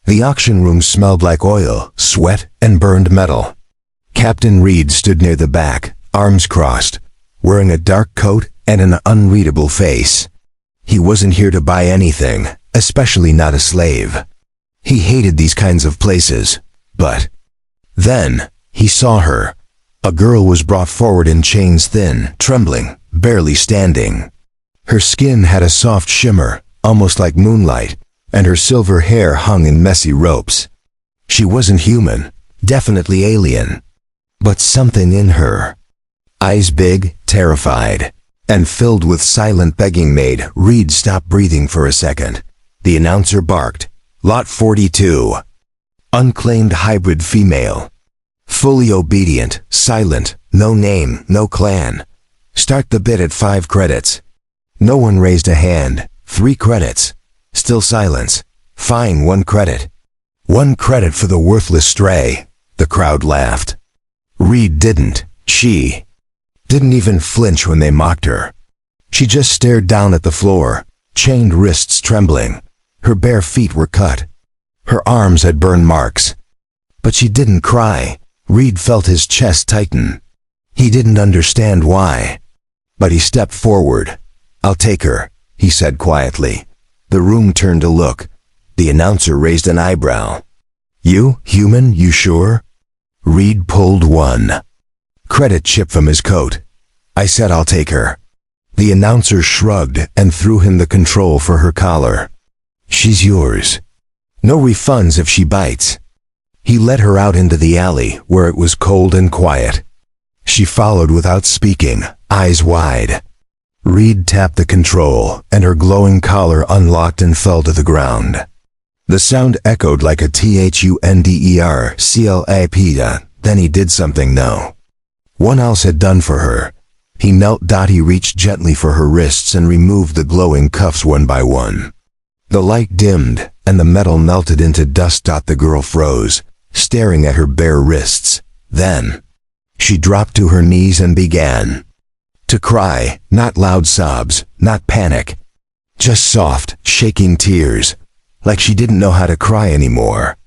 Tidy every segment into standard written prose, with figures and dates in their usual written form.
The auction room smelled like oil, sweat, and burned metal. Captain Reed stood near the back, arms crossed, wearing a dark coat and an unreadable face. He wasn't here to buy anything, especially not a slave. He hated these kinds of places, but then he saw her. A girl was brought forward in chains, thin, trembling, barely standing. Her skin had a soft shimmer, almost like moonlight, and her silver hair hung in messy ropes. She wasn't human, definitely alien, but something in her. Eyes big, terrified, and filled with silent begging made Reed stop breathing for a second. The announcer barked, "Lot 42. Unclaimed hybrid female. Fully obedient, silent, no name, no clan. Start the bid at 5 credits. No one raised a hand. 3 credits. Still silence. Fine, 1 credit. 1 credit for the worthless stray." The crowd laughed. Reed didn't. She didn't even flinch when they mocked her. She just stared down at the floor, chained wrists trembling. Her bare feet were cut. Her arms had burn marks. But she didn't cry. Reed felt his chest tighten. He didn't understand why. But he stepped forward. "I'll take her," he said quietly. The room turned to look. The announcer raised an eyebrow. "You, human, you sure?" Reed pulled 1 credit chip from his coat. "I said I'll take her." The announcer shrugged and threw him the control for her collar. "She's yours. No refunds if she bites." He led her out into the alley where it was cold and quiet. She followed without speaking, eyes wide. Reed tapped the control, and her glowing collar unlocked and fell to the ground. The sound echoed like a thunderclap. Then he did something no one else had done for her. He knelt. He reached gently for her wrists and removed the glowing cuffs one by one. The light dimmed, and the metal melted into dust. The girl froze, staring at her bare wrists. Then she dropped to her knees and began to cry, not loud sobs, not panic, just soft, shaking tears, like she didn't know how to cry anymore.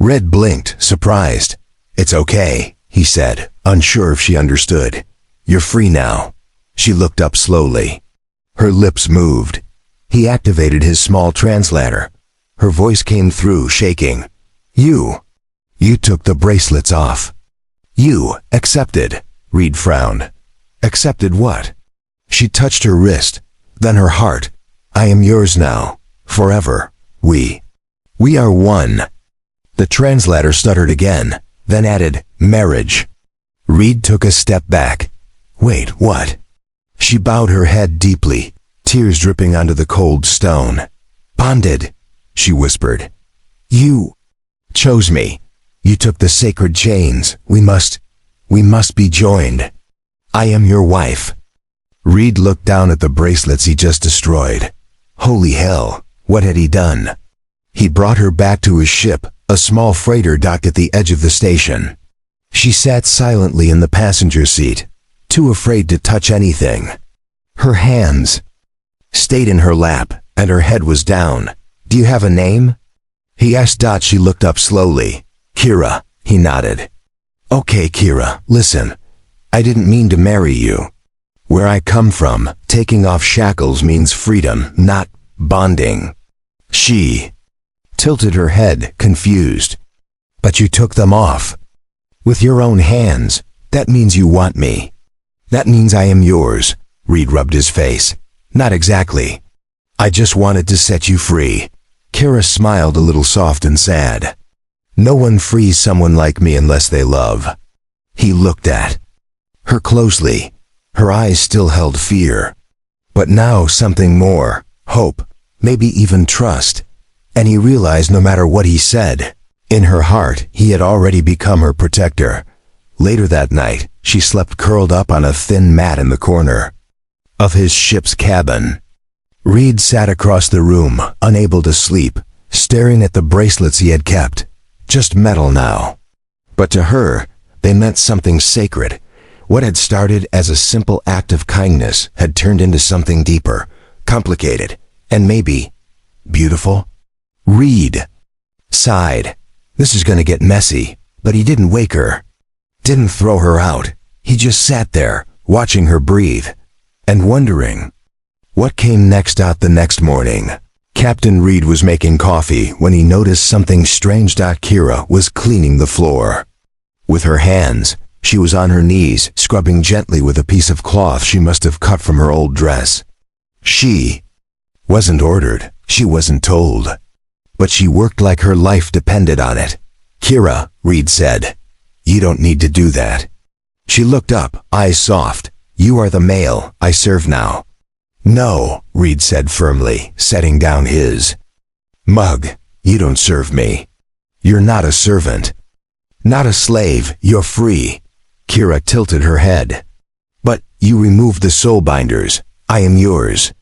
Red blinked, surprised. "It's okay," he said, unsure if she understood. "You're free now." She looked up slowly. Her lips moved. He activated his small translator. Her voice came through, shaking. You took the bracelets off. You accepted." Reed frowned. "Accepted what?" She touched her wrist, then her heart. "I am yours now, forever. We are one." The translator stuttered again, then added, "Marriage." Reed took a step back. "Wait, what?" She bowed her head deeply, tears dripping onto the cold stone. "Bonded," she whispered. "You chose me. You took the sacred chains. We must be joined. I am your wife." Reed looked down at the bracelets he just destroyed. Holy hell, what had he done? He brought her back to his ship, a small freighter docked at the edge of the station. She sat silently in the passenger seat, too afraid to touch anything. Her hands stayed in her lap, and her head was down. "Do you have a name?" he asked. She looked up slowly. "Kira," he nodded. "Okay, Kira, listen. I didn't mean to marry you. Where I come from, taking off shackles means freedom, not bonding." She tilted her head, confused. "But you took them off. With your own hands. That means you want me." "That means I am yours." Reed rubbed his face. "Not exactly. I just wanted to set you free." Kira smiled a little soft and sad. "No one frees someone like me unless they love." He looked at her closely. Her eyes still held fear. But now something more, hope, maybe even trust. And he realized no matter what he said, in her heart he had already become her protector. Later that night, she slept curled up on a thin mat in the corner of his ship's cabin. Reed sat across the room, unable to sleep, staring at the bracelets he had kept. Just metal now. But to her, they meant something sacred. What had started as a simple act of kindness had turned into something deeper, complicated, and maybe beautiful. Reed sighed. This is gonna get messy, but he didn't wake her. Didn't throw her out. He just sat there, watching her breathe, and wondering. What came next? The next morning, Captain Reed was making coffee when he noticed something strange. Kira was cleaning the floor. With her hands, she was on her knees, scrubbing gently with a piece of cloth she must have cut from her old dress. She wasn't ordered, she wasn't told. But she worked like her life depended on it. Kira, Reed said, you don't need to do that. She looked up, eyes soft. You are the male I serve now. No, Reed said firmly, setting down his mug. You don't serve me. You're not a servant. Not a slave, you're free. Kira tilted her head. But you removed the soul binders. I am yours.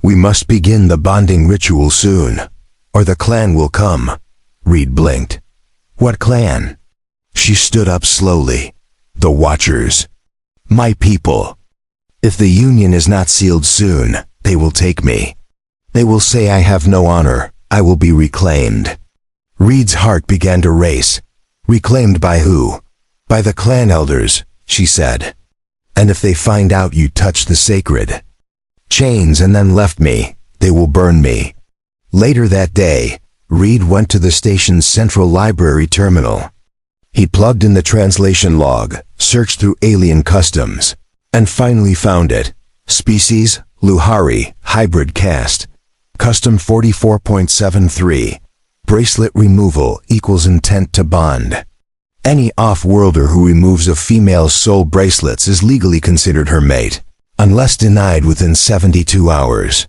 We must begin the bonding ritual soon, or the clan will come. Reed blinked. What clan? She stood up slowly. The Watchers. My people. If the union is not sealed soon, they will take me. They will say I have no honor. I will be reclaimed. Reed's heart began to race. Reclaimed by who? By the clan elders, she said. And if they find out you touched the sacred chains and then left me, they will burn me. Later that day, Reed went to the station's central library terminal. He plugged in the translation log, searched through alien customs, and finally found it. Species, Luhari, hybrid caste. Custom 44.73. Bracelet removal equals intent to bond. Any off-worlder who removes a female's soul bracelets is legally considered her mate, unless denied within 72 hours.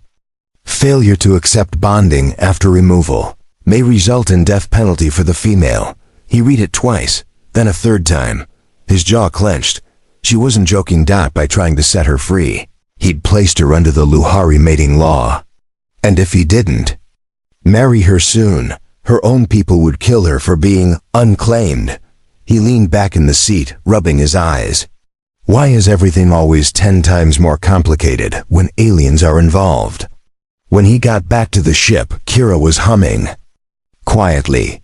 Failure to accept bonding after removal may result in death penalty for the female. He read it twice, then a third time. His jaw clenched. She wasn't joking by trying to set her free. He'd placed her under the Luhari mating law. And if he didn't marry her soon, her own people would kill her for being unclaimed. He leaned back in the seat, rubbing his eyes. Why is everything always 10 times more complicated when aliens are involved? When he got back to the ship, Kira was humming quietly.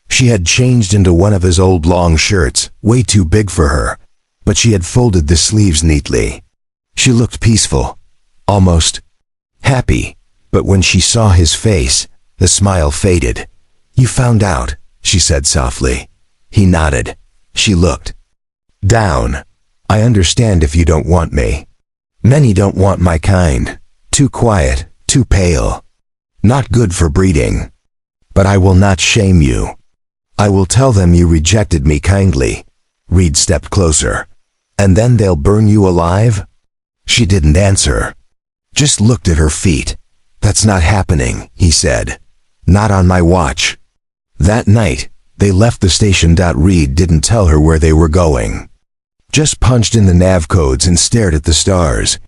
She had changed into one of his old long shirts, way too big for her, but she had folded the sleeves neatly. She looked peaceful, almost happy, but when she saw his face, the smile faded. You found out, she said softly. He nodded. She looked down. I understand if you don't want me. Many don't want my kind. Too quiet, too pale. Not good for breeding. But I will not shame you. I will tell them you rejected me kindly. Reed stepped closer. And then they'll burn you alive? She didn't answer. Just looked at her feet. That's not happening, he said. Not on my watch. That night, they left the station. Reed didn't tell her where they were going. Just punched in the nav codes and stared at the stars.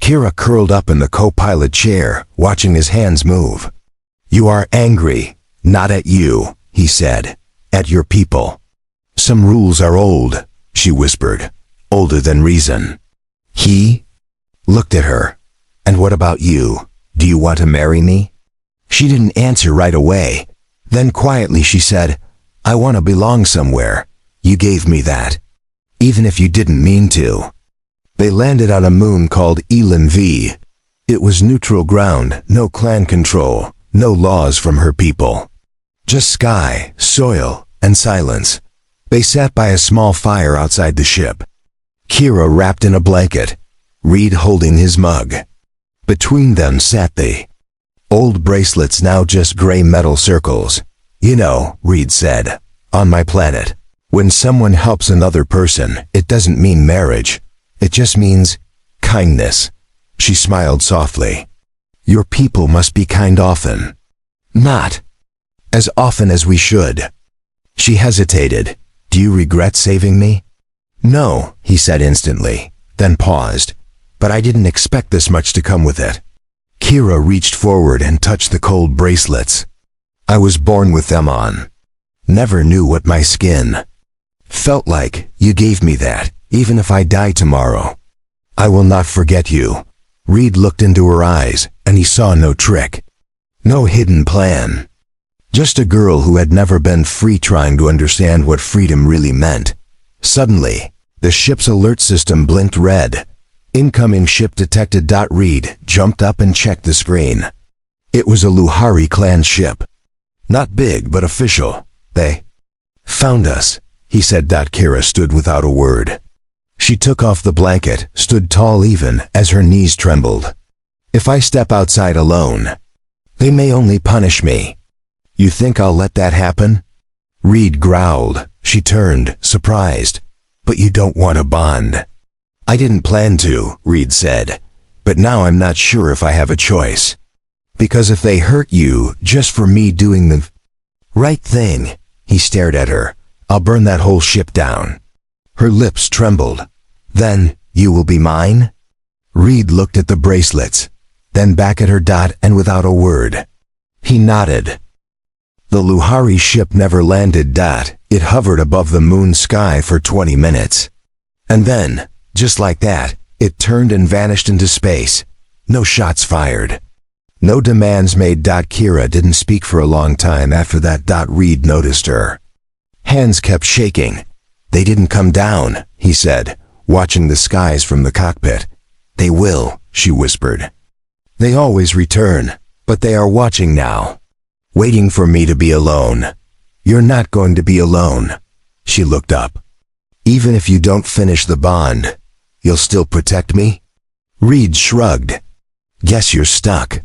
Kira curled up in the co-pilot chair, watching his hands move. You are angry. Not at you, he said. At your people. Some rules are old, she whispered. Older than reason. He looked at her. And what about you? Do you want to marry me? She didn't answer right away. Then quietly she said, I want to belong somewhere. You gave me that. Even if you didn't mean to. They landed on a moon called Elan V. It was neutral ground, no clan control, no laws from her people. Just sky, soil, and silence. They sat by a small fire outside the ship. Kira wrapped in a blanket, Reed holding his mug. Between them sat the old bracelets, now just gray metal circles. You know, Reed said, on my planet, when someone helps another person, it doesn't mean marriage. It just means kindness. She smiled softly. Your people must be kind often. Not as often as we should. She hesitated. Do you regret saving me? No, he said instantly, then paused. But I didn't expect this much to come with it. Kira reached forward and touched the cold bracelets. I was born with them on. Never knew what my skin felt like. You gave me that, even if I die tomorrow. I will not forget you. Reed looked into her eyes, and he saw no trick. No hidden plan. Just a girl who had never been free, trying to understand what freedom really meant. Suddenly, the ship's alert system blinked red. Incoming ship detected. Reed jumped up and checked the screen. It was a Luhari clan ship. Not big, but official. They found us, he said. Kira stood without a word. She took off the blanket, stood tall even as her knees trembled. If I step outside alone, they may only punish me. You think I'll let that happen? Reed growled. She turned, surprised. But you don't want a bond. I didn't plan to, Reed said. But now I'm not sure if I have a choice. Because if they hurt you just for me doing the right thing, he stared at her, I'll burn that whole ship down. Her lips trembled. Then, you will be mine? Reed looked at the bracelets, then back at her. And without a word, he nodded. The Luhari ship never landed. It hovered above the moon sky for 20 minutes. And then, just like that, it turned and vanished into space. No shots fired. No demands made. Kira didn't speak for a long time after that. Reed noticed her hands kept shaking. They didn't come down, he said, watching the skies from the cockpit. They will, she whispered. They always return, but they are watching now. Waiting for me to be alone. You're not going to be alone. She looked up. Even if you don't finish the bond, you'll still protect me? Reed shrugged. Guess you're stuck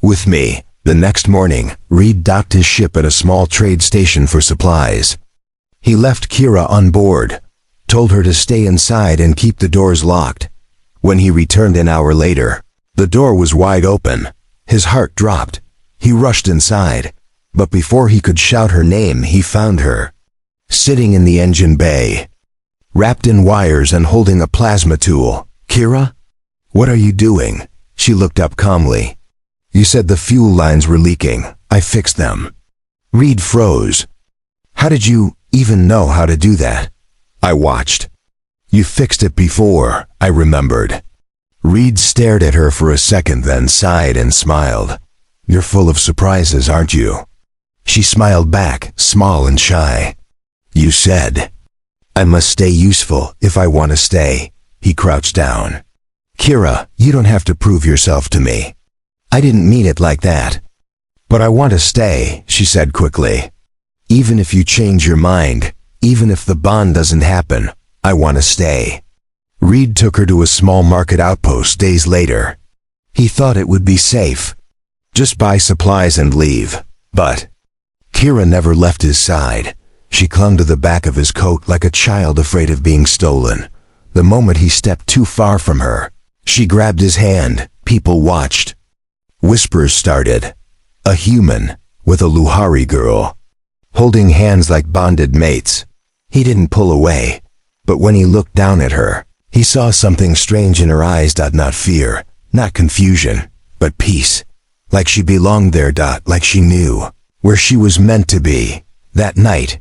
with me. The next morning, Reed docked his ship at a small trade station for supplies. He left Kira on board, told her to stay inside and keep the doors locked. When he returned an hour later, the door was wide open. His heart dropped. He rushed inside, but before he could shout her name, he found her sitting in the engine bay, wrapped in wires and holding a plasma tool. Kira? What are you doing? She looked up calmly. You said the fuel lines were leaking. I fixed them. Reed froze. How did you even know how to do that? I watched. You fixed it before, I remembered. Reed stared at her for a second, then sighed and smiled. You're full of surprises, aren't you? She smiled back, small and shy. You said I must stay useful if I want to stay. He crouched down. Kira, you don't have to prove yourself to me. I didn't mean it like that. But I want to stay, she said quickly. Even if you change your mind, even if the bond doesn't happen, I want to stay. Reed took her to a small market outpost days later. He thought it would be safe. Just buy supplies and leave. But Kira never left his side. She clung to the back of his coat like a child afraid of being stolen. The moment he stepped too far from her, she grabbed his hand. People watched. Whispers started. A human with a Luhari girl, holding hands like bonded mates. He didn't pull away, but when he looked down at her, he saw something strange in her eyes. Not fear, not confusion, but peace. Like she belonged there. Like she knew where she was meant to be. That night,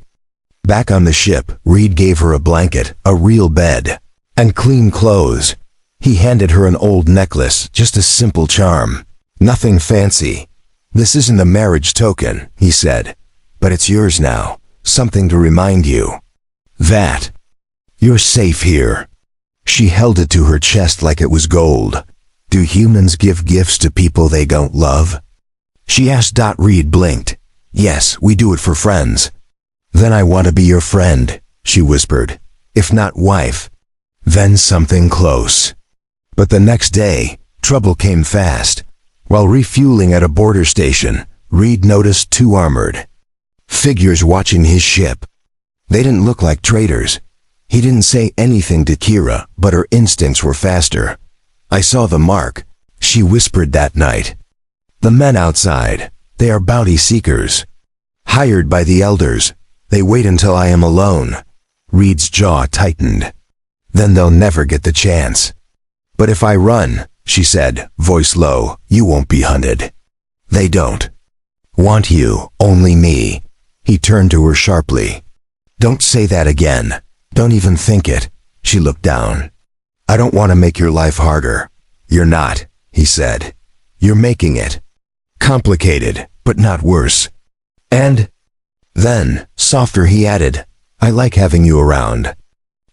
back on the ship, Reed gave her a blanket, a real bed, and clean clothes. He handed her an old necklace, just a simple charm. Nothing fancy. This isn't a marriage token, he said, but it's yours now, something to remind you that you're safe here. She held it to her chest like it was gold. Do humans give gifts to people they don't love? She asked. Reed blinked. Yes, we do it for friends. Then I want to be your friend, she whispered. If not wife, then something close. But the next day, trouble came fast. While refueling at a border station, Reed noticed two armored figures watching his ship. They didn't look like traitors. He didn't say anything to Kira, but her instincts were faster. I saw the mark, she whispered that night. The men outside, they are bounty seekers. Hired by the elders, they wait until I am alone. Reed's jaw tightened. Then they'll never get the chance. But if I run, she said, voice low, you won't be hunted. They don't want you, only me. He turned to her sharply. Don't say that again. Don't even think it. She looked down. I don't want to make your life harder. You're not, he said. You're making it complicated, but not worse. And then, softer, he added, I like having you around.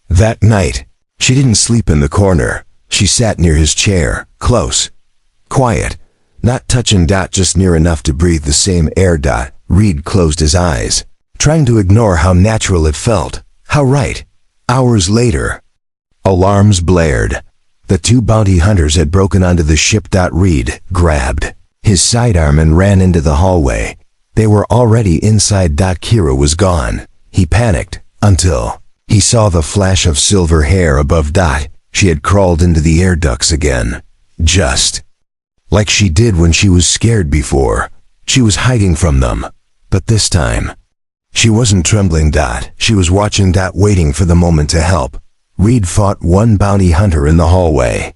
That night, she didn't sleep in the corner. She sat near his chair, close, quiet, not touching. Just near enough to breathe the same air. Reed closed his eyes, trying to ignore how natural it felt, how right. Hours later, alarms blared. The two bounty hunters had broken onto the ship. Reed grabbed his sidearm and ran into the hallway. They were already inside. Kira was gone. He panicked until he saw the flash of silver hair above. She had crawled into the air ducts again, just like she did when she was scared before. She was hiding from them, but this time, she wasn't trembling. She was watching. Waiting for the moment to help. Reed fought one bounty hunter in the hallway.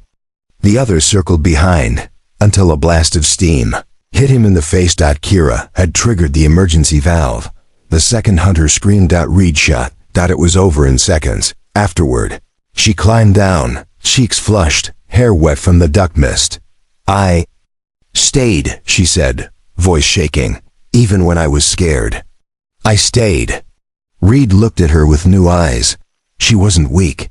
The other circled behind, until a blast of steam hit him in the face. Kira had triggered the emergency valve. The second hunter screamed. Reed shot. It was over in seconds. Afterward, she climbed down, cheeks flushed, hair wet from the duct mist. I stayed, she said, voice shaking, even when I was scared. I stayed. Reed looked at her with new eyes. She wasn't weak.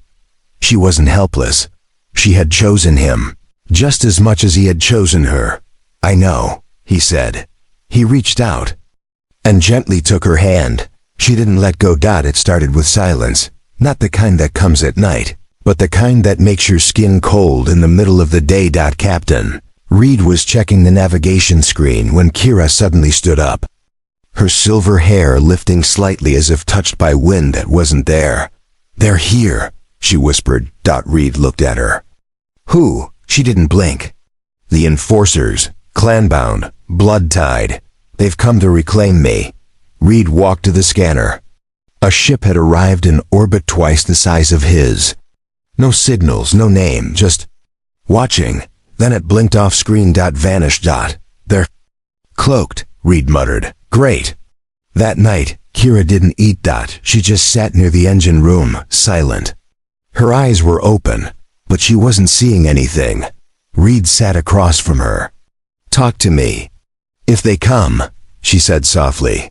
She wasn't helpless. She had chosen him, just as much as he had chosen her. I know, he said. He reached out and gently took her hand. She didn't let go. It started with silence, not the kind that comes at night, but the kind that makes your skin cold in the middle of the day. Captain. Reed was checking the navigation screen when Kira suddenly stood up, her silver hair lifting slightly as if touched by wind that wasn't there. They're here, she whispered. Reed looked at her. Who? She didn't blink. The enforcers, clan-bound, blood-tied. They've come to reclaim me. Reed walked to the scanner. A ship had arrived in orbit twice the size of his. No signals, no name, just watching. Then it blinked off screen. Vanished. They're cloaked, Reed muttered. Great. That night, Kira didn't eat. She just sat near the engine room, silent. Her eyes were open, but she wasn't seeing anything. Reed sat across from her. Talk to me. If they come, she said softly,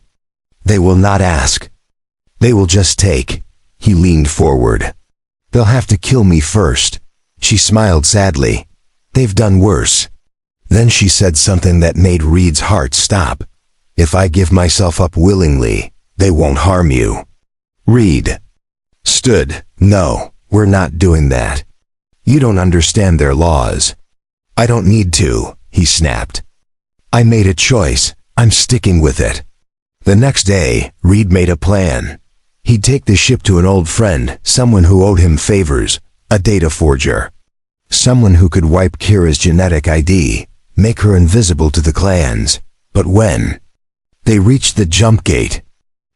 they will not ask. They will just take. He leaned forward. They'll have to kill me first. She smiled sadly. They've done worse. Then she said something that made Reed's heart stop. If I give myself up willingly, they won't harm you. Reed stood. No, we're not doing that. You don't understand their laws. I don't need to, he snapped. I made a choice. I'm sticking with it. The next day, Reed made a plan. He'd take the ship to an old friend, someone who owed him favors, a data forger. Someone who could wipe Kira's genetic ID, make her invisible to the clans. But when they reached the jump gate,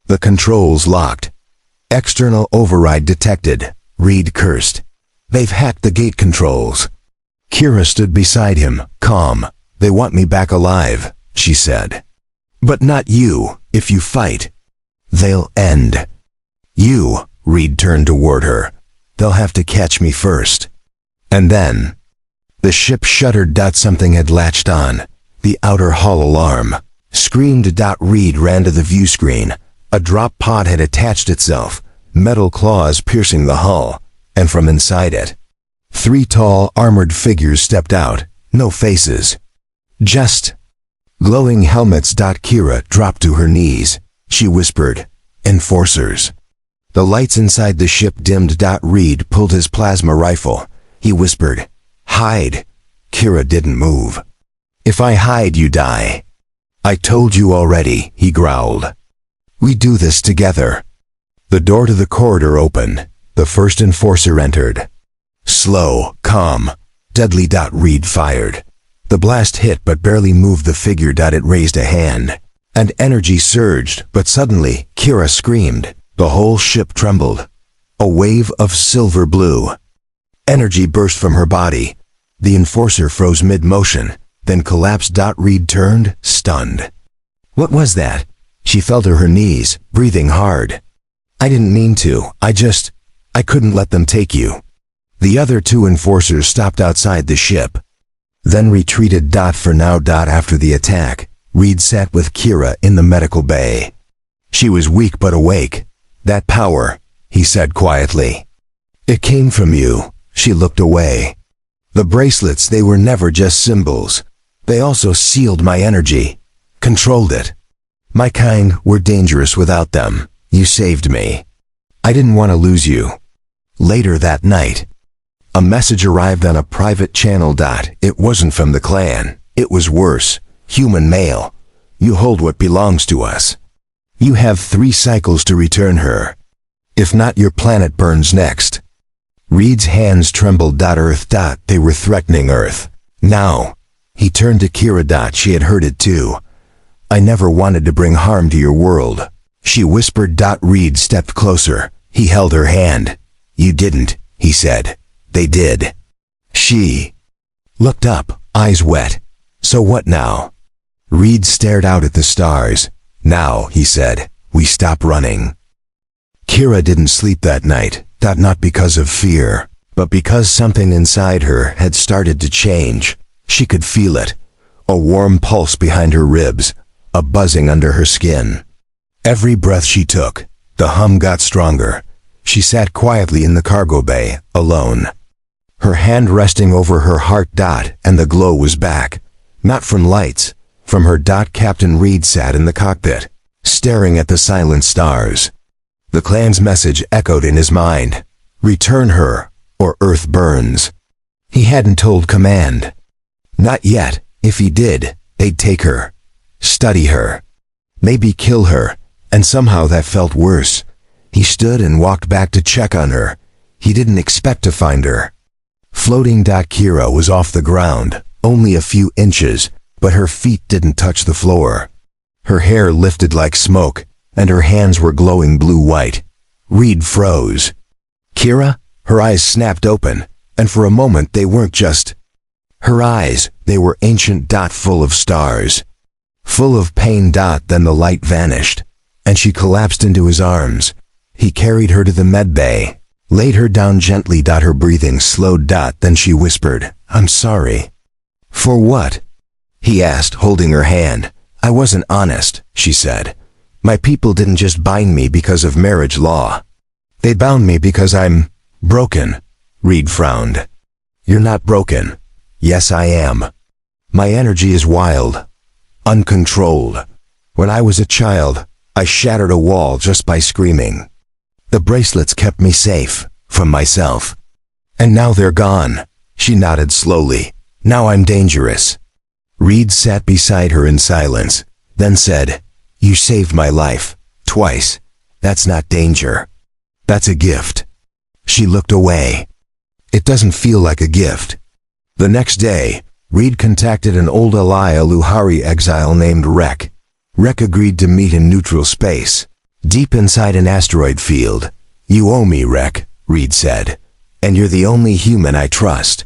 the controls locked. External override detected. Reed cursed. They've hacked the gate controls. Kira stood beside him, calm. They want me back alive, she said. But not you. If you fight, they'll end you. Reed turned toward her. They'll have to catch me first. And then the ship shuddered. Something had latched on. The outer hull alarm screamed. Reed ran to the view screen. A drop pod had attached itself, metal claws piercing the hull, and from inside it, 3 tall, armored figures stepped out. No faces, just glowing helmets. Kira dropped to her knees. She whispered, Enforcers. The lights inside the ship dimmed. Reed pulled his plasma rifle. He whispered, Hide. Kira didn't move. If I hide, you die. I told you already, he growled. We do this together. The door to the corridor opened. The first enforcer entered. Slow, calm, deadly. Reed fired. The blast hit but barely moved the figure. It raised a hand, and energy surged, but suddenly, Kira screamed. The whole ship trembled. A wave of silver blue energy burst from her body. The enforcer froze mid-motion, then collapsed. Reed turned, stunned. What was that? She fell to her knees, breathing hard. I didn't mean to. I couldn't let them take you. The other 2 enforcers stopped outside the ship, then retreated. For now. After the attack, Reed sat with Kira in the medical bay. She was weak but awake. "That power," he said quietly. "It came from you." She looked away. "The bracelets, they were never just symbols. They also sealed my energy, controlled it. My kind were dangerous without them. You saved me. I didn't want to lose you." Later that night, a message arrived on a private channel. It wasn't from the clan. It was worse. "Human male. You hold what belongs to us. You have 3 cycles to return her. If not, your planet burns next." Reed's hands trembled. Earth. They were threatening Earth. Now, he turned to Kira. She had heard it too. "I never wanted to bring harm to your world," she whispered. Reed stepped closer. He held her hand. "You didn't," he said. "They did." She looked up, eyes wet. "So what now?" Reed stared out at the stars. "Now," he said, "we stop running." Kira didn't sleep that night, not because of fear, but because something inside her had started to change. She could feel it. A warm pulse behind her ribs, a buzzing under her skin. Every breath she took, the hum got stronger. She sat quietly in the cargo bay, alone. Her hand resting over her heart. And the glow was back. Not from lights, from her. Captain Reed sat in the cockpit, staring at the silent stars. The clan's message echoed in his mind. "Return her, or Earth burns." He hadn't told command. Not yet. If he did, they'd take her, study her, maybe kill her, and somehow that felt worse. He stood and walked back to check on her. He didn't expect to find her. Floating. Kira was off the ground, only a few inches, but her feet didn't touch the floor. Her hair lifted like smoke, and her hands were glowing blue-white. Reed froze. "Kira?" Her eyes snapped open, and for a moment they weren't just her eyes, they were ancient. Full of stars. Full of pain. Then the light vanished, and she collapsed into his arms. He carried her to the med bay, laid her down gently. Her breathing slowed. Then she whispered, "I'm sorry." "For what?" he asked, holding her hand. "I wasn't honest," she said. "My people didn't just bind me because of marriage law. They bound me because I'm broken." Reed frowned. "You're not broken." "Yes, I am. My energy is wild, uncontrolled. When I was a child, I shattered a wall just by screaming. The bracelets kept me safe from myself. And now they're gone." She nodded slowly. "Now I'm dangerous." Reed sat beside her in silence, then said, "You saved my life, twice. That's not danger. That's a gift." She looked away. "It doesn't feel like a gift." The next day, Reed contacted an old Luhari exile named Rek. Rek agreed to meet in neutral space, deep inside an asteroid field. "You owe me, Rek," Reed said, "and you're the only human I trust."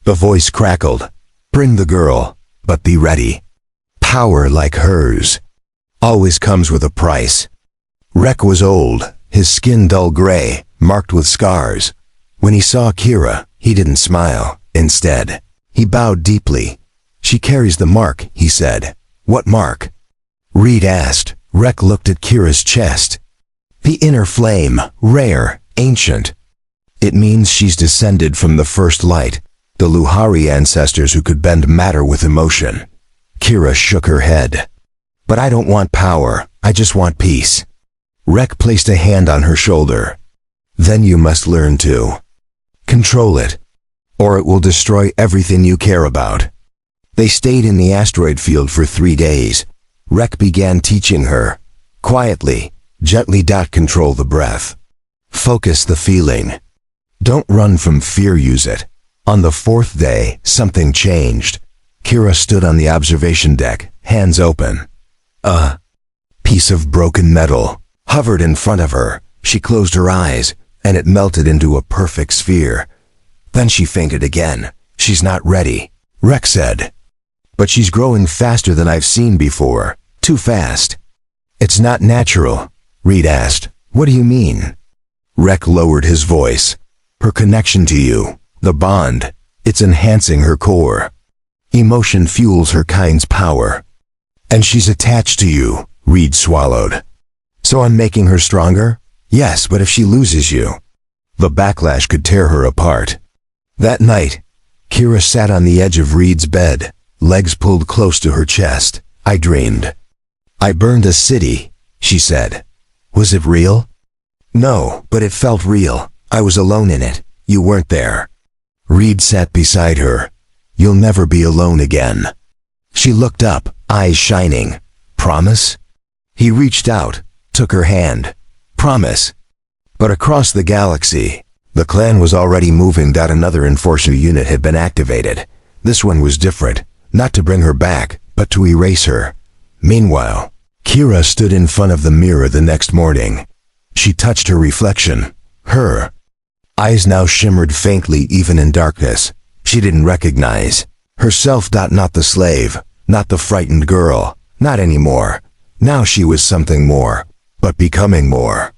The voice crackled. "Bring the girl, but be ready. Power like hers always comes with a price." Rek was old, his skin dull gray, marked with scars. When he saw Kira, he didn't smile. Instead, he bowed deeply. "She carries the mark," he said. "What mark?" Reed asked. Rek looked at Kira's chest. "The inner flame, rare, ancient. It means she's descended from the first light, the Luhari ancestors who could bend matter with emotion." Kira shook her head. "But I don't want power, I just want peace." Rek placed a hand on her shoulder. "Then you must learn to control it, or it will destroy everything you care about." They stayed in the asteroid field for 3 days. Rek began teaching her, quietly, gently. Control the breath. Focus the feeling. Don't run from fear, use it. On the 4th day, something changed. Kira stood on the observation deck, hands open. A piece of broken metal hovered in front of her. She closed her eyes, and it melted into a perfect sphere. Then she fainted again. "She's not ready," Rek said. "But she's growing faster than I've seen before. Too fast." "It's not natural," Reed asked. "What do you mean?" Rek lowered his voice. "Her connection to you, the bond, it's enhancing her core. Emotion fuels her kind's power. And she's attached to you, Reed swallowed. So I'm making her stronger? Yes, but if she loses you, the backlash could tear her apart. That night, Kira sat on the edge of Reed's bed, legs pulled close to her chest. I dreamed. I burned a city, she said. Was it real? No, but it felt real. I was alone in it. You weren't there. Reed sat beside her. You'll never be alone again. She looked up, eyes shining. Promise? He reached out, took her hand. Promise. But across the galaxy, the clan was already moving. Another enforcer unit had been activated. This one was different, not to bring her back, but to erase her. Meanwhile, Kira stood in front of the mirror the next morning. She touched her reflection. Her eyes now shimmered faintly even in darkness. She didn't recognize herself. Not the slave, not the frightened girl, not anymore. Now she was something more, but becoming more.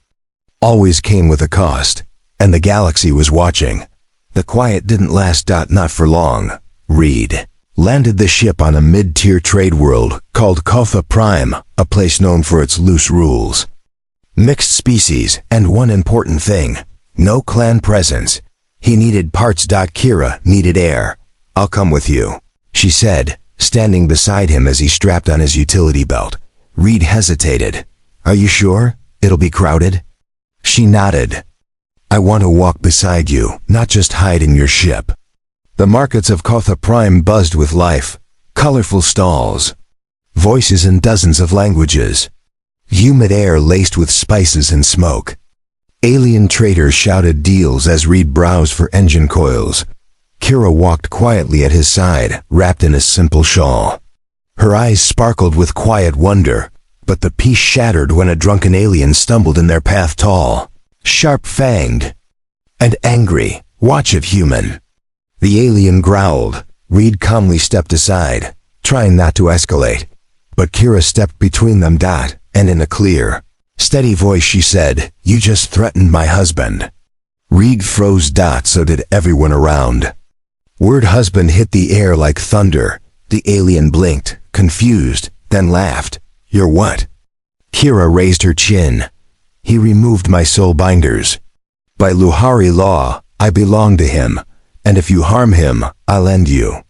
Always came with a cost, and the galaxy was watching. The quiet didn't last. Not for long. Reed landed the ship on a mid-tier trade world called Kotha Prime, a place known for its loose rules. Mixed species, and one important thing, no clan presence. He needed parts. Kira needed air. I'll come with you, she said, standing beside him as he strapped on his utility belt. Reed hesitated. Are you sure? It'll be crowded? She nodded. I want to walk beside you, not just hide in your ship. The markets of Kotha Prime buzzed with life. Colorful stalls. Voices in dozens of languages. Humid air laced with spices and smoke. Alien traders shouted deals as Reed browsed for engine coils. Kira walked quietly at his side, wrapped in a simple shawl. Her eyes sparkled with quiet wonder, but the peace shattered when a drunken alien stumbled in their path, tall, sharp-fanged, and angry. Watch it, human. The alien growled. Reed calmly stepped aside, trying not to escalate. But Kira stepped between them. And in a clear, steady voice she said, You just threatened my husband. Reed froze. So did everyone around. Word husband hit the air like thunder. The alien blinked, confused, then laughed. You're what? Kira raised her chin. He removed my soul binders. By Luhari law, I belong to him, and if you harm him, I'll end you.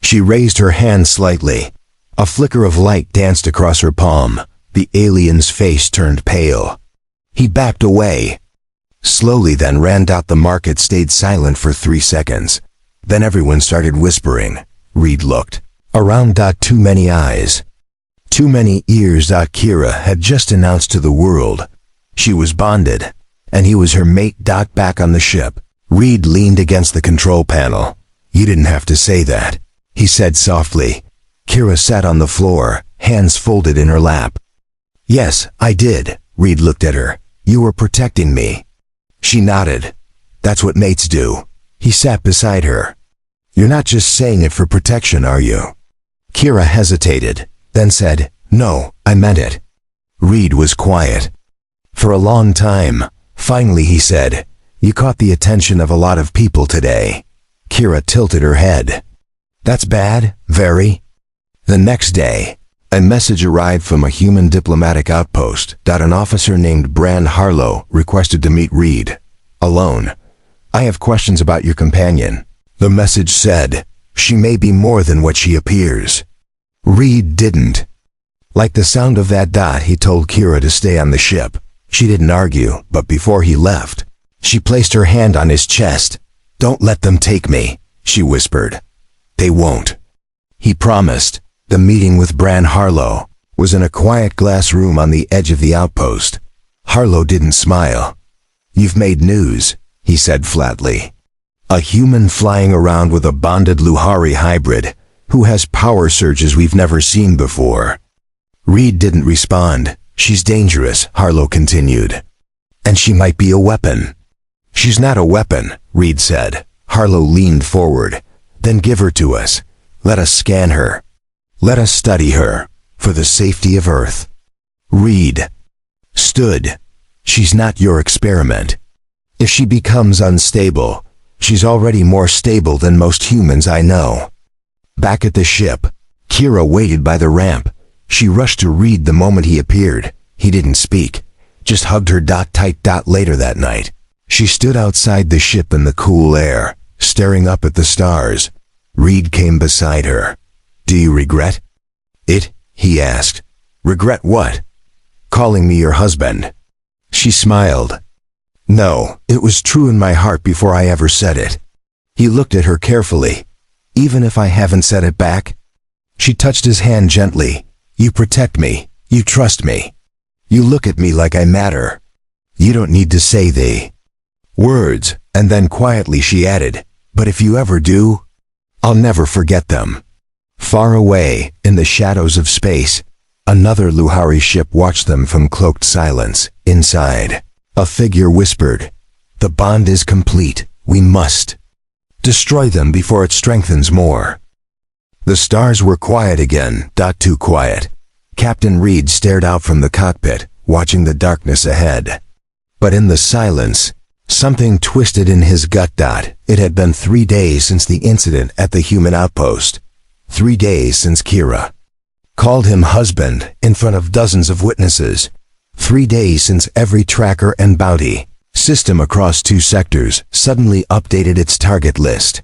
She raised her hand slightly. A flicker of light danced across her palm. The alien's face turned pale. He backed away. Slowly then ran out. The market stayed silent for 3 seconds. Then everyone started whispering. Reed looked around. Too many eyes. Too many ears. Kira had just announced to the world she was bonded, and he was her mate. Back on the ship, Reed leaned against the control panel. You didn't have to say that, he said softly. Kira sat on the floor, hands folded in her lap. Yes, I did. Reed looked at her. You were protecting me. She nodded. That's what mates do. He sat beside her. You're not just saying it for protection, are you? Kira hesitated, then said, No, I meant it. Reed was quiet. For a long time. Finally he said, You caught the attention of a lot of people today. Kira tilted her head. That's bad, very. The next day, a message arrived from a human diplomatic outpost. An officer named Bran Harlow requested to meet Reed. Alone. I have questions about your companion. The message said, She may be more than what she appears. Reed didn't like the sound of that. He told Kira to stay on the ship. She didn't argue, but before he left, she placed her hand on his chest. Don't let them take me, she whispered. They won't. He promised. The meeting with Bran Harlow was in a quiet glass room on the edge of the outpost. Harlow didn't smile. You've made news, he said flatly. A human flying around with a bonded Luhari hybrid who has power surges we've never seen before. Reed didn't respond. She's dangerous, Harlow continued. And she might be a weapon. She's not a weapon, Reed said. Harlow leaned forward. Then give her to us. Let us scan her. Let us study her, for the safety of Earth. Reed stood. She's not your experiment. If she becomes unstable, she's already more stable than most humans I know. Back at the ship, Kira waited by the ramp. She rushed to Reed the moment he appeared. He didn't speak, just hugged her tight. Later that night, she stood outside the ship in the cool air, staring up at the stars. Reed came beside her. "Do you regret it?" he asked. "Regret what?" "Calling me your husband." She smiled. "No, it was true in my heart before I ever said it." He looked at her carefully. "Even if I haven't said it back?" She touched his hand gently. "You protect me. You trust me. You look at me like I matter. You don't need to say the words." And then quietly she added, "But if you ever do, I'll never forget them." Far away, in the shadows of space, another Luhari ship watched them from cloaked silence. Inside, a figure whispered, "The bond is complete. We must destroy them before it strengthens more." The stars were quiet again, too quiet. Captain Reed stared out from the cockpit, watching the darkness ahead. But in the silence, something twisted in his gut. It had been 3 days since the incident at the human outpost. 3 days since Kira called him husband in front of dozens of witnesses. 3 days since every tracker and bounty system across 2 sectors suddenly updated its target list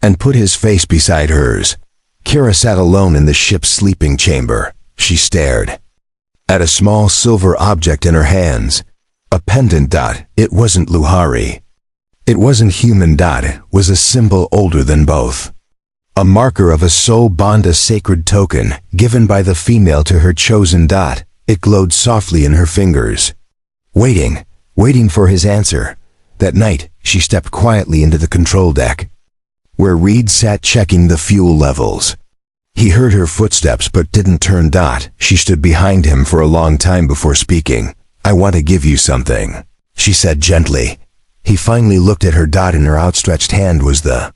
and put his face beside hers. Kira sat alone in the ship's sleeping chamber. She stared at a small silver object in her hands. A pendant. It wasn't Luhari. It wasn't human. It was a symbol older than both. A marker of a soul bond, a sacred token given by the female to her chosen. It glowed softly in her fingers. Waiting for his answer. That night, she stepped quietly into the control deck, where Reed sat checking the fuel levels. He heard her footsteps but didn't turn. She stood behind him for a long time before speaking. "I want to give you something," she said gently. He finally looked at her. In her outstretched hand was the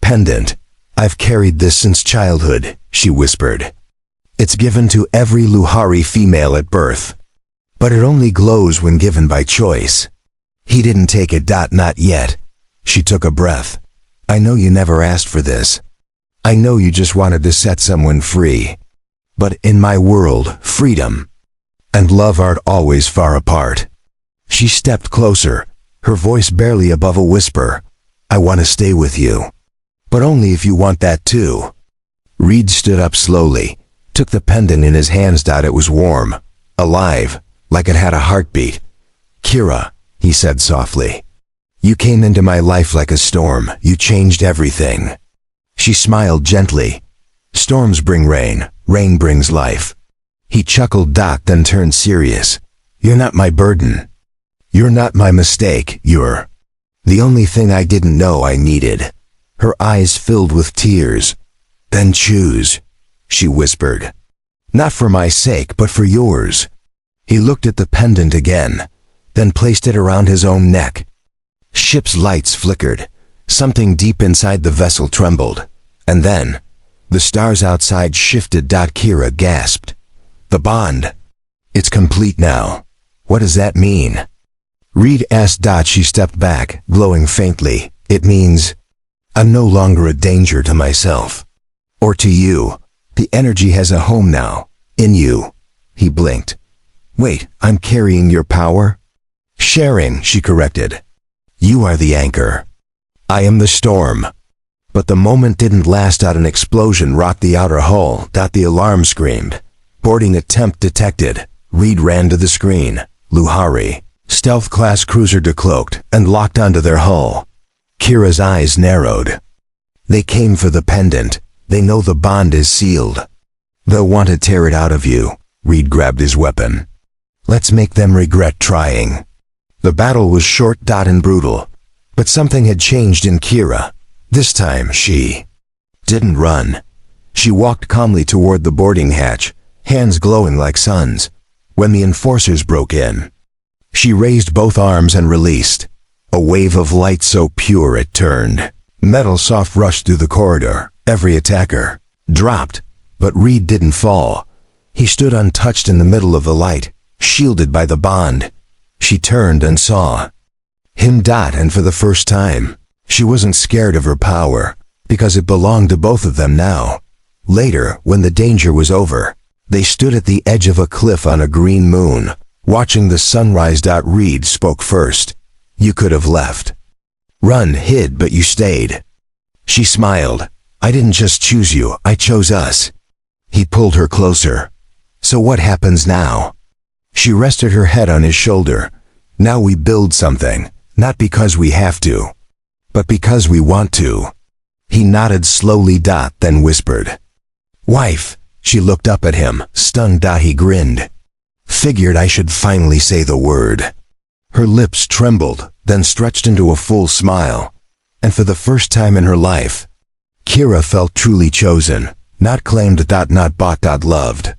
pendant. "I've carried this since childhood," she whispered. "It's given to every Luhari female at birth, but it only glows when given by choice." He didn't take it. "Not yet." She took a breath. "I know you never asked for this. I know you just wanted to set someone free. But in my world, freedom and love aren't always far apart." She stepped closer, her voice barely above a whisper. "I want to stay with you, but only if you want that too." Reed stood up slowly, took the pendant in his hands. It was warm, alive, like it had a heartbeat. "Kira," he said softly, "you came into my life like a storm. You changed everything." She smiled gently. "Storms bring rain. Rain brings life." He chuckled. Then turned serious. "You're not my burden. You're not my mistake. You're the only thing I didn't know I needed." Her eyes filled with tears. "Then choose," she whispered. "Not for my sake, but for yours." He looked at the pendant again, then placed it around his own neck. Ship's lights flickered. Something deep inside the vessel trembled. And then, the stars outside shifted. Kira gasped. "The bond. It's complete now. What does that mean?" Reed asked. She stepped back, glowing faintly. "It means I'm no longer a danger to myself. Or to you. The energy has a home now. In you." He blinked. "Wait, I'm carrying your power?" "Sharing," she corrected. "You are the anchor. I am the storm." But the moment didn't last. An explosion rocked the outer hull. The alarm screamed. "Boarding attempt detected." Reed ran to the screen. Luhari, stealth class cruiser decloaked and locked onto their hull. Kira's eyes narrowed. "They came for the pendant. They know the bond is sealed. They'll want to tear it out of you." Reed grabbed his weapon. "Let's make them regret trying." The battle was short. And brutal. But something had changed in Kira. This time she didn't run. She walked calmly toward the boarding hatch, hands glowing like suns. When the enforcers broke in, she raised both arms and released. A wave of light so pure it turned metal soft rushed through the corridor. Every attacker dropped, but Reed didn't fall. He stood untouched in the middle of the light, shielded by the bond. She turned and saw him. And for the first time, she wasn't scared of her power, because it belonged to both of them now. Later, when the danger was over, They stood at the edge of a cliff on a green moon, watching the sunrise. Reed spoke first. You could have left. Run, hid, but you stayed. She smiled. I didn't just choose you, I chose us. He pulled her closer. So what happens now? She rested her head on his shoulder. Now we build something, not because we have to, but because we want to. He nodded slowly. Then whispered, Wife. She looked up at him, stunned. He grinned. Figured I should finally say the word. Her lips trembled, then stretched into a full smile. And for the first time in her life, Kira felt truly chosen, not claimed. Not bought. Loved.